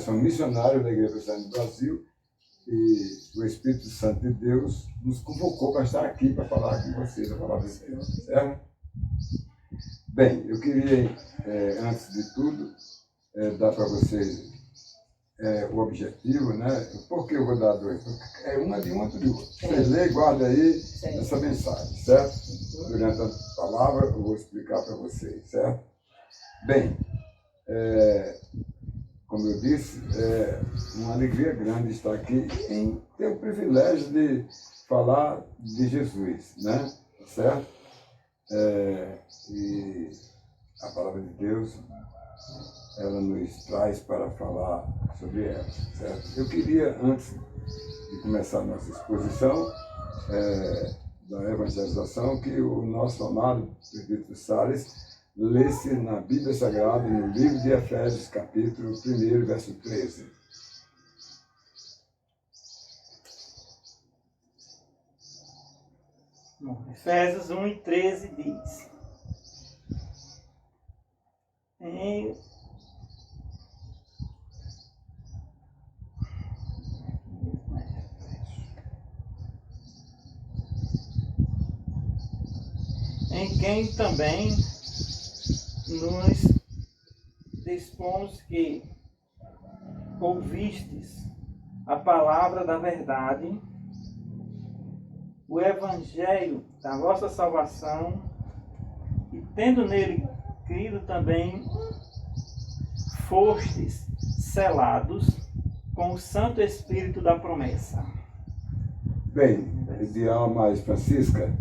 coração missionário da Igreja Presbiteriana do Brasil, e o Espírito Santo de Deus nos convocou para estar aqui, para falar com vocês a palavra de Deus, certo? Bem, eu queria, antes de tudo, dar para vocês o objetivo, né? Por que eu vou dar dois? Porque é uma de um, outro de outro. Vocês lê e guardem aí essa mensagem, certo? Durante a palavra eu vou explicar para vocês, certo? Bem, como eu disse, é uma alegria grande estar aqui em ter o privilégio de falar de Jesus, né? Certo? E a palavra de Deus, ela nos traz para falar sobre ela, certo? Eu queria, antes de começar a nossa exposição da evangelização, que o nosso amado presbítero Salles lesse na Bíblia Sagrada, no livro de Efésios, capítulo 1, verso 13. Efésios 1:13 diz: em quem também nos dispomos que ouvistes a palavra da verdade, o evangelho da vossa salvação, e tendo nele crido também, fostes selados com o Santo Espírito da promessa. Bem, de Alma Francisca,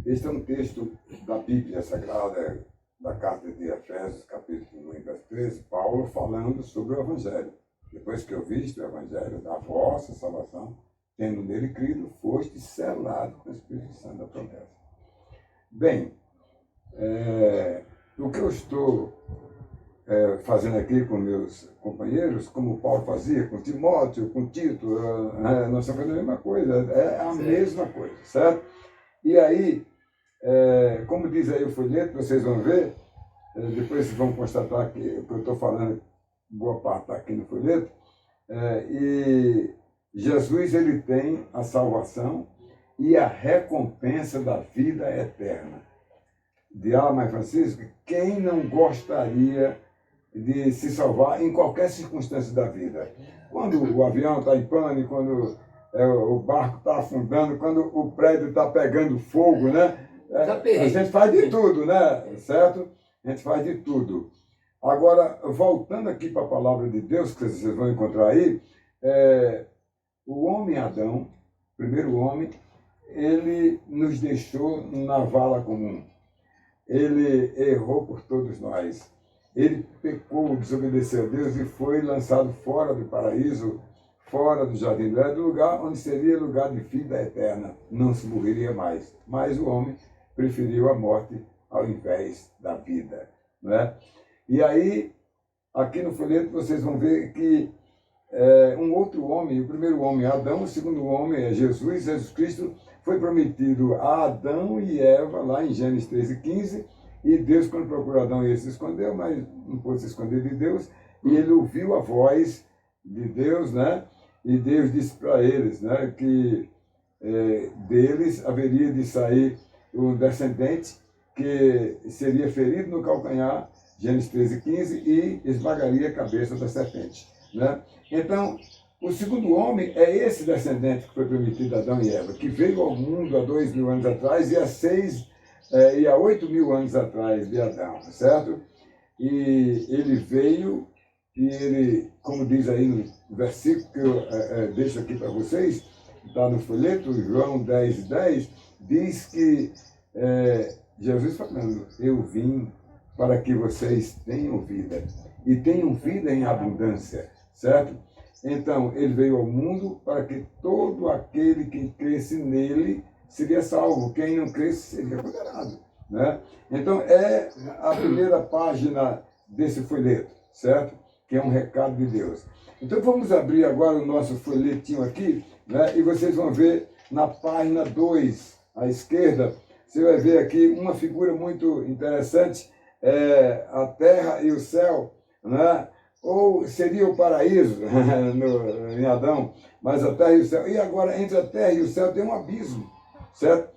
este é um texto da Bíblia Sagrada, da carta de Efésios, capítulo 1, verso 13, Paulo falando sobre o Evangelho. Depois que ouviste o Evangelho da vossa salvação, tendo nele crido, foste selado com o Espírito Santo da promessa. Bem, o que eu estou fazendo aqui com meus companheiros, como Paulo fazia com Timóteo, com Tito, nós estamos fazendo a mesma coisa, é a mesma coisa, certo? E aí, como diz aí o folheto, vocês vão ver, depois vocês vão constatar que o que eu estou falando, boa parte está aqui no folheto, e Jesus, ele tem a salvação e a recompensa da vida eterna. De Alma Francisco, quem não gostaria de se salvar em qualquer circunstância da vida? Quando o avião está em pane, quando o barco está afundando, quando o prédio está pegando fogo, né? A gente faz de tudo, né? Certo? A gente faz de tudo. Agora, voltando aqui para a palavra de Deus, que vocês vão encontrar aí, o homem Adão, o primeiro homem, ele nos deixou na vala comum. Ele errou por todos nós. Ele pecou, desobedeceu a Deus e foi lançado fora do paraíso, fora do jardim do Éden, do lugar onde seria lugar de vida eterna. Não se morreria mais. Mas o homem preferiu a morte ao invés da vida. Né? E aí, aqui no folheto, vocês vão ver que um outro homem, o primeiro homem é Adão, o segundo homem é Jesus Cristo, foi prometido a Adão e Eva, lá em Gênesis 13:15, e Deus, quando procurou Adão, ele se escondeu, mas não pôde se esconder de Deus, e ele ouviu a voz de Deus, né? E Deus disse para eles, né, que deles haveria de sair um descendente que seria ferido no calcanhar, Gênesis 13:15, e esmagaria a cabeça da serpente. Né? Então, o segundo homem é esse descendente que foi prometido a Adão e Eva, que veio ao mundo há 2.000 anos atrás e há 8.000 anos atrás de Adão, certo? E ele veio, e ele, como diz aí no versículo que eu deixo aqui para vocês, está no folheto, João 10:10, diz que Jesus falando, eu vim para que vocês tenham vida, e tenham vida em abundância, certo? Então, ele veio ao mundo para que todo aquele que cresce nele seria salvo. Quem não cresce seria condenado. Né? Então, é a primeira página desse folheto, certo? Que é um recado de Deus. Então, vamos abrir agora o nosso folhetinho aqui, né? E vocês vão ver na página 2, à esquerda, você vai ver aqui uma figura muito interessante, a terra e o céu, né? ou seria o paraíso em Adão, mas a terra e o céu. E agora, entre a terra e o céu tem um abismo, certo?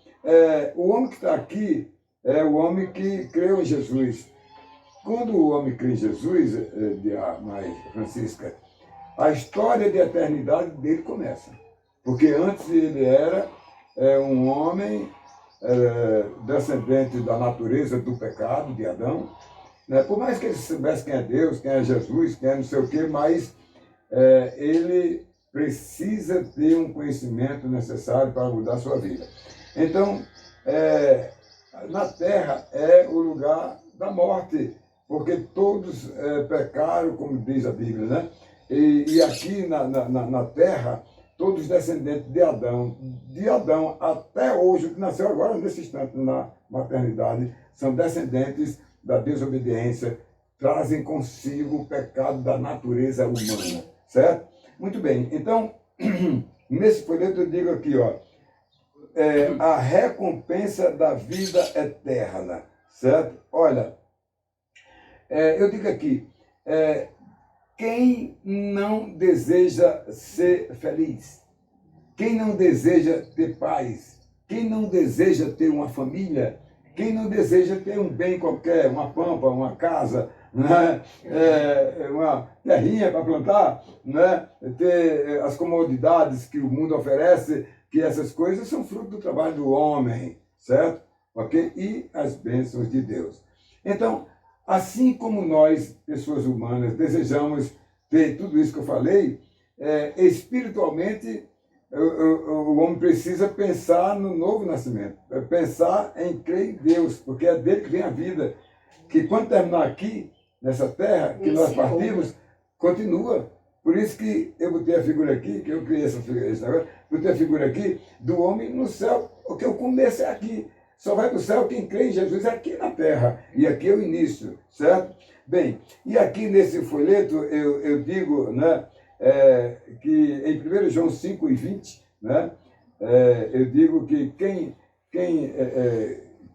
O homem que está aqui é o homem que creu em Jesus. Quando o homem crê em Jesus, mais Francisca, a história de eternidade dele começa. Porque antes ele era um homem descendente da natureza do pecado, de Adão, né? Por mais que ele soubesse quem é Deus, quem é Jesus, quem é não sei o quê, mas ele precisa ter um conhecimento necessário para mudar a sua vida. Então, na terra é o lugar da morte, porque todos pecaram, como diz a Bíblia, né? E aqui na terra, todos descendentes de Adão até hoje, o que nasceu agora nesse instante na maternidade, são descendentes da desobediência, trazem consigo o pecado da natureza humana, certo? Muito bem, então, nesse folheto eu digo aqui, ó, a recompensa da vida eterna, certo? Olha, eu digo aqui, quem não deseja ser feliz? Quem não deseja ter paz? Quem não deseja ter uma família? Quem não deseja ter um bem qualquer, uma pampa, uma casa, né? Uma terrinha para plantar, né? Ter as comodidades que o mundo oferece, que essas coisas são fruto do trabalho do homem, certo? Ok? E as bênçãos de Deus. Então, assim como nós, pessoas humanas, desejamos ter tudo isso que eu falei, espiritualmente, o homem precisa pensar no novo nascimento, pensar em crer em Deus, porque é dele que vem a vida, que quando terminar aqui, nessa terra, que nós partimos, continua. Por isso que eu botei a figura aqui, que eu criei esse negócio, botei a figura aqui do homem no céu, porque o começo é aqui. Só vai para o céu quem crê em Jesus aqui na terra. E aqui é o início, certo? Bem, e aqui nesse folheto eu digo, né, que em 1 João 5:20, né, eu digo que quem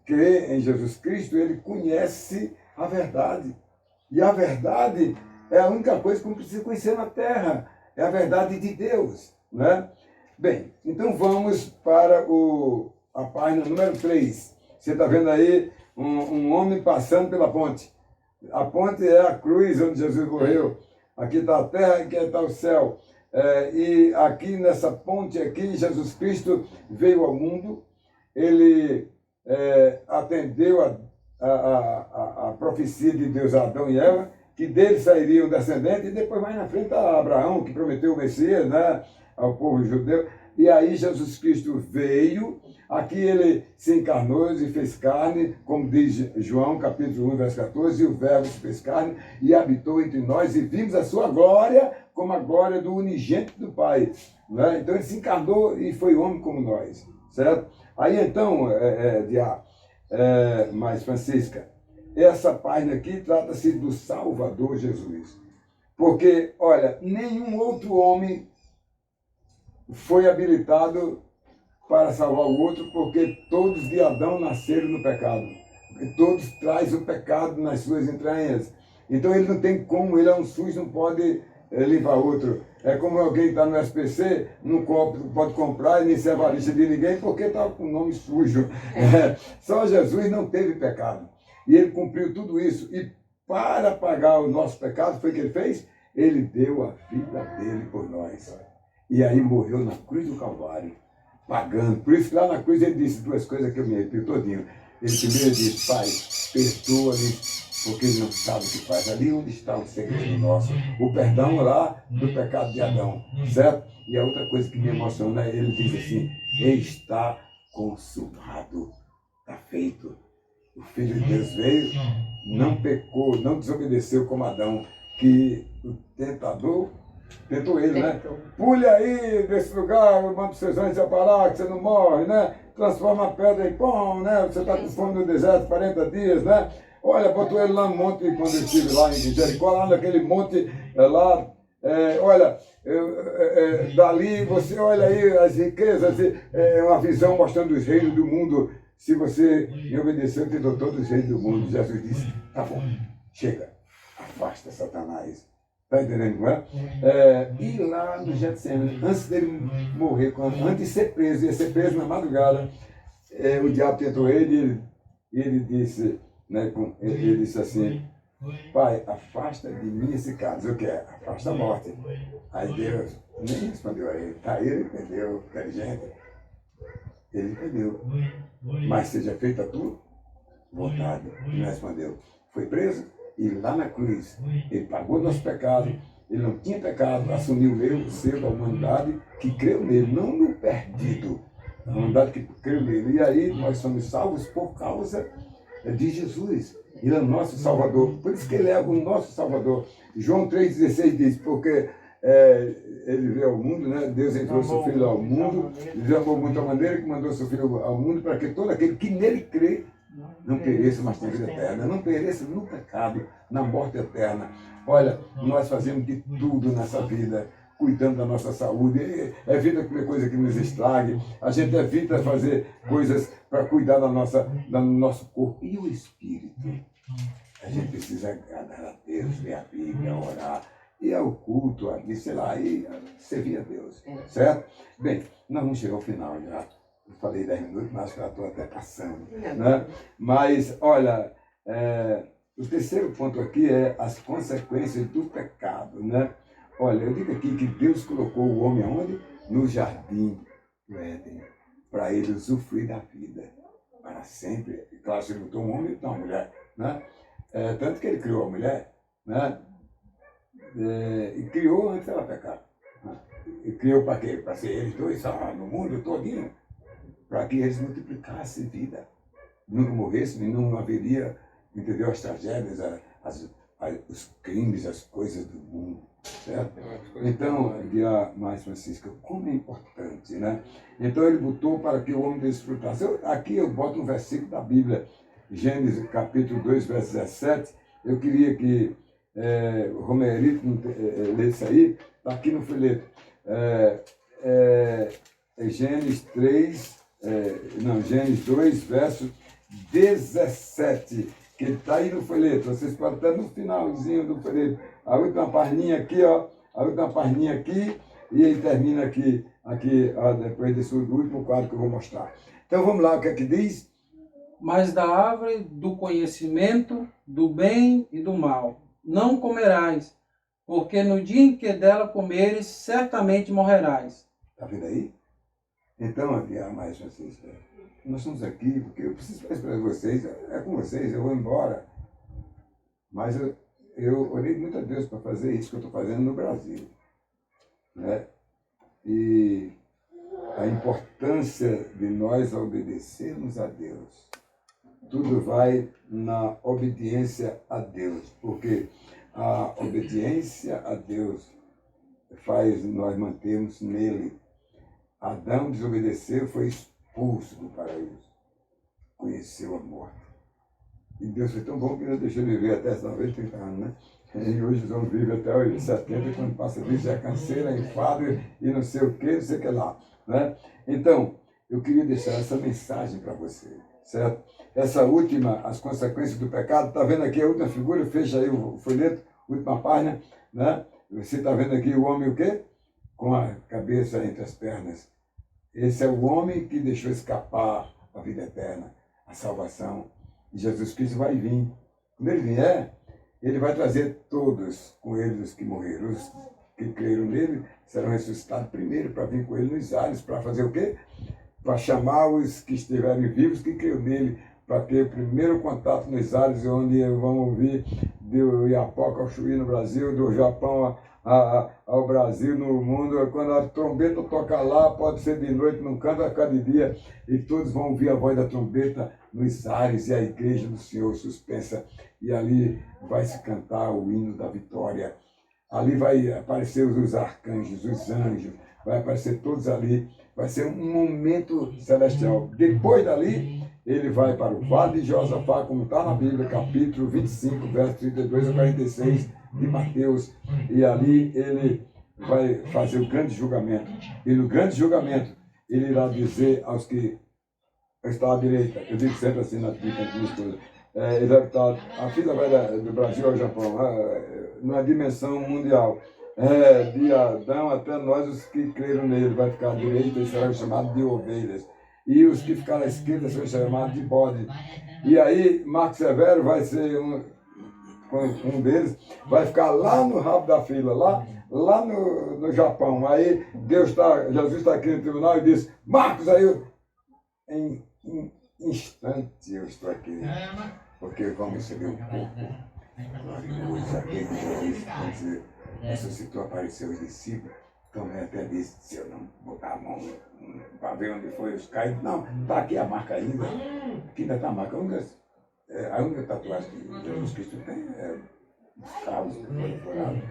crê em Jesus Cristo, ele conhece a verdade. E a verdade é a única coisa que não precisa conhecer na terra. É a verdade de Deus, né? Bem, então vamos para a página número 3. Você está vendo aí um homem passando pela ponte. A ponte é a cruz onde Jesus morreu. Aqui está a terra e aqui está o céu. E aqui nessa ponte aqui, Jesus Cristo veio ao mundo. Ele atendeu a profecia de Deus a Adão e Eva, que dele sairia um descendente, e depois mais na frente a Abraão, que prometeu o Messias, né, ao povo judeu. E aí Jesus Cristo veio, aqui ele se encarnou e fez carne, como diz João, capítulo 1, verso 14, e o verbo se fez carne e habitou entre nós, e vimos a sua glória como a glória do unigênito do Pai. Né? Então ele se encarnou e foi homem como nós, certo? Aí então, mais Francisca, essa página aqui trata-se do Salvador Jesus. Porque, olha, nenhum outro homem foi habilitado para salvar o outro, porque todos de Adão nasceram no pecado. Todos trazem o pecado nas suas entranhas. Então ele não tem como, ele é um sujo, não pode limpar outro. É como alguém está no SPC, não pode comprar e nem ser avarista de ninguém, porque está com o nome sujo. Só Jesus não teve pecado. E ele cumpriu tudo isso. E para pagar o nosso pecado, foi o que ele fez? Ele deu a vida dele por nós. E aí morreu na cruz do Calvário, pagando. Por isso que lá na cruz ele disse duas coisas que eu me arrepio todinho. Ele primeiro disse: Pai, perdoa-lhes, porque ele não sabe o que faz. Ali onde está o segredo nosso. O perdão lá do pecado de Adão, certo? E a outra coisa que me emociona, ele diz assim: está consumado, está feito. O Filho de Deus veio, não pecou, não desobedeceu como Adão, que o tentador tentou ele, né? Pule aí desse lugar, manda os seus anjos a parar, que você não morre, né? Transforma a pedra em pão, né? Você está com fome no deserto 40 dias, né? Olha, botou ele lá no monte, quando eu estive lá em Jericó, lá naquele monte, lá, olha, dali você olha aí as riquezas, uma visão mostrando os reinos do mundo. Se você me obedeceu, te dou todos os reinos do mundo. Jesus disse: tá bom, chega, afasta Satanás. Está entendendo, não é? E lá no Getsemane, antes dele morrer, antes de ser preso, ia ser preso na madrugada, o diabo tentou ele e ele disse, né, ele disse assim, Pai, afasta de mim esse caso. O que é? Afasta a morte. Aí Deus nem respondeu a ele. Tá, ele entendeu, inteligente. Ele entendeu. Mas seja feita a tua vontade. Ele não respondeu. Foi preso e lá na cruz ele pagou nosso pecado. Ele não tinha pecado, assumiu o meu, o seu, da humanidade que creu nele, não no perdido. A humanidade que creu nele. E aí nós somos salvos por causa de Jesus. Ele é o nosso Salvador. Por isso que ele é o nosso Salvador. João 3,16 diz, porque ele veio ao mundo, né? Deus enviou seu Filho ao mundo, ele amou muito a maneira que mandou seu Filho ao mundo, para que todo aquele que nele crê não pereça, mas tenha vida eterna. Não pereça no pecado, na morte eterna. Olha, nós fazemos de tudo nessa vida, cuidando da nossa saúde, evita comer coisa que nos estrague, a gente evita fazer coisas para cuidar do nosso corpo e o espírito. A gente precisa agradar a Deus, ler a Bíblia, orar, ir ao culto, sei lá, e servir a Deus, certo? Bem, nós vamos chegar ao final já. Eu falei 10 minutos, mas acho que já estou até passando, né? Mas, olha, o terceiro ponto aqui é as consequências do pecado, né? Olha, eu digo aqui que Deus colocou o homem aonde? No jardim do Éden, para ele usufruir da vida, para sempre. E claro, se ele botou um homem, então uma mulher, né? Tanto que ele criou a mulher, né? E criou antes dela pecar. Né? E criou para quê? Para ser eles dois no mundo todinho, para que eles multiplicassem vida. Nunca morressem, não haveria, entendeu, as tragédias, os crimes, as coisas do mundo. Certo? Então, mais Francisco, como é importante, né? Então ele botou para que o homem desfrutasse. Aqui eu boto um versículo da Bíblia, Gênesis capítulo 2, verso 17. Eu queria que o Romerito lesse aí, está aqui no folheto. Gênesis 3, Gênesis 2, verso 17, que está aí no folheto. Vocês podem estar no finalzinho do folheto. A última página aqui, ó. A última página aqui. E aí termina aqui ó, depois desse último quadro que eu vou mostrar. Então vamos lá, o que é que diz? Mas da árvore do conhecimento do bem e do mal não comerás, porque no dia em que dela comeres, certamente morrerás. Está vendo aí? Então, mais vocês, nós estamos aqui porque eu preciso fazer para vocês, com vocês, eu vou embora. Mas eu orei muito a Deus para fazer isso que eu estou fazendo no Brasil. Né? E a importância de nós obedecermos a Deus. Tudo vai na obediência a Deus, porque a obediência a Deus faz nós mantermos nele. Adão desobedeceu, foi expulso do paraíso, conheceu a morte. E Deus foi tão bom que ele deixou ele viver até 90, 30 anos, né? E hoje os homens vivem até os 70, quando passa disso é canseira, enfado e não sei o que, não sei o que lá. Né? Então, eu queria deixar essa mensagem para você, certo? Essa última, as consequências do pecado, está vendo aqui a última figura, fecha aí o folheto, última página, né? Você está vendo aqui o homem o quê? Com a cabeça entre as pernas. Esse é o homem que deixou escapar a vida eterna, a salvação. E Jesus Cristo vai vir. Quando ele vier, ele vai trazer todos com ele os que morreram. Os que creram nele serão ressuscitados primeiro para vir com ele nos ares, para fazer o quê? Para chamar os que estiverem vivos, que creram nele, para ter o primeiro contato nos ares, onde vão ouvir do Iapoca ao Chuí no Brasil, do Japão ao Brasil, no mundo. Quando a trombeta tocar lá, pode ser de noite, num canto a cada dia, e todos vão ouvir a voz da trombeta nos ares, e a igreja do Senhor suspensa, e ali vai se cantar o hino da vitória. Ali vai aparecer os arcanjos, os anjos, vai aparecer todos ali, vai ser um momento celestial. Depois dali, ele vai para o Vale de Josafá, como está na Bíblia, capítulo 25, verso 32 a 46 de Mateus, e ali ele vai fazer o grande julgamento. E no grande julgamento, ele irá dizer aos que estão à direita, eu digo sempre assim na dica de minha esposa, Ele vai estar, a fila vai do Brasil ao Japão, numa dimensão mundial. De Adão até nós, os que creram nele, vai ficar à direita e serão chamados de ovelhas. E os que ficaram à esquerda serão chamados de bode. E aí, Marco Severo vai ser um deles, vai ficar lá no rabo da fila, lá no Japão. Aí Jesus está aqui no tribunal e diz, Marcos, aí em instante eu estou aqui, porque vamos receber o corpo glorioso, aquele que ressuscitou, apareceu os discípulos. Tomé até disse, se eu não botar a mão para ver onde foi os caídos, não, está aqui a marca ainda, aqui ainda está a marca. A única tatuagem que Jesus Cristo tem é os cabos que foram furados.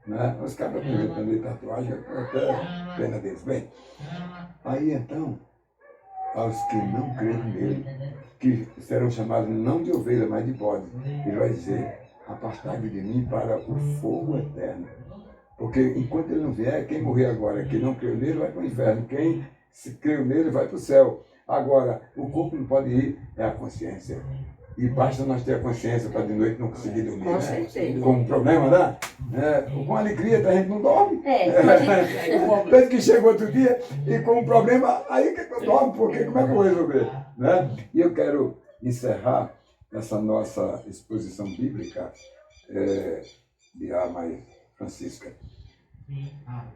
Né? Os cabos também tatuagem, até pena deles. Bem, aí então, aos que não creram nele, que serão chamados não de ovelha, mas de bode, ele vai dizer, apartai-vos de mim para o fogo eterno. Porque enquanto ele não vier, quem morrer agora, quem não creu nele, vai para o inferno. Quem se creu nele, vai para o céu. Agora, o corpo não pode ir, é a consciência. E basta nós ter a consciência para de noite não conseguir dormir. Com certeza. Com um problema, né? Com alegria, a gente não dorme. É. Desde que chega outro dia e com um problema, aí que eu dormo, porque como é que eu vou resolver? Né? E eu quero encerrar essa nossa exposição bíblica de Amai Francisca,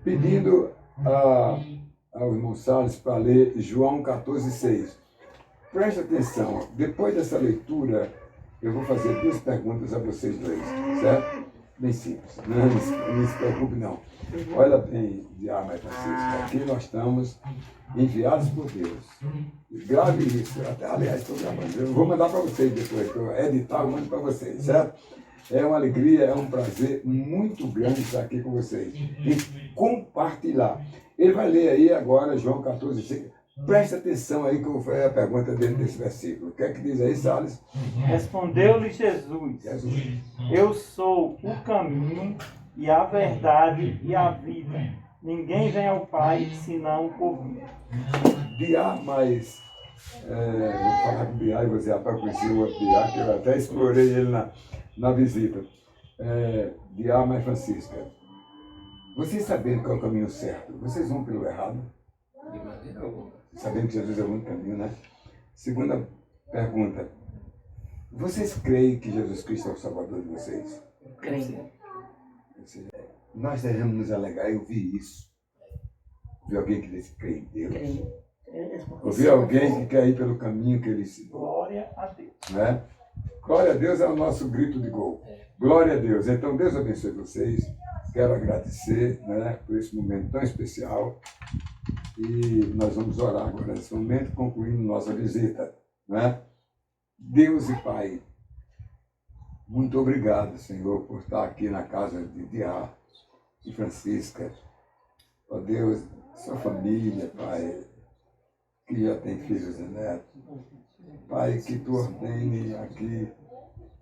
pedindo ao irmão Salles para ler João 14,6. Preste atenção, depois dessa leitura, eu vou fazer 2 perguntas a vocês dois, certo? Bem simples, não se preocupe não. Olha bem, Amai Francisca, aqui nós estamos enviados por Deus. Grave isso, aliás, estou gravando, eu vou mandar para vocês depois, que eu editar, eu mando para vocês, certo? É uma alegria, é um prazer muito grande estar aqui com vocês e compartilhar. Ele vai ler aí agora João 14,6. Preste atenção aí que eu vou fazer a pergunta dentro desse versículo. O que é que diz aí, Salles? Respondeu-lhe Jesus, eu sou o caminho e a verdade e a vida. Ninguém vem ao Pai senão por mim. Biá, mas vou falar com o Biá e você para conhecer o outro Biá, que eu até explorei ele na visita. Biá, mas Francisca, vocês sabendo qual é o caminho certo, vocês vão pelo errado? Sabendo que Jesus é o único caminho, né? Segunda pergunta, vocês creem que Jesus Cristo é o Salvador de vocês? Creio. Nós devemos nos alegrar e ouvir isso. Ouvir alguém que diz que crê em Deus. Creio. Ouvir alguém que quer ir pelo caminho que ele ensinou. Glória a Deus. Né? Glória a Deus é o nosso grito de gol. Glória a Deus. Então, Deus abençoe vocês. Quero agradecer, né, por esse momento tão especial. E nós vamos orar agora nesse momento, concluindo nossa visita. Né? Deus e Pai, muito obrigado, Senhor, por estar aqui na casa de Diá e Francisca. Ó Deus, sua família, Pai, que já tem filhos e netos. Pai, que Tu ordene aqui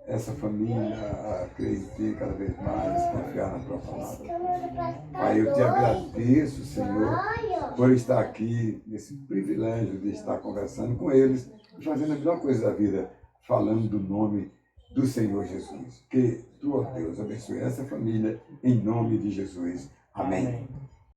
essa família a crer em Ti cada vez mais, confiar na Tua palavra. Pai, eu Te agradeço, Senhor, por estar aqui, nesse privilégio de estar conversando com eles e fazendo a melhor coisa da vida, falando do nome do Senhor Jesus. Que Tu, ó Deus, abençoe essa família, em nome de Jesus. Amém.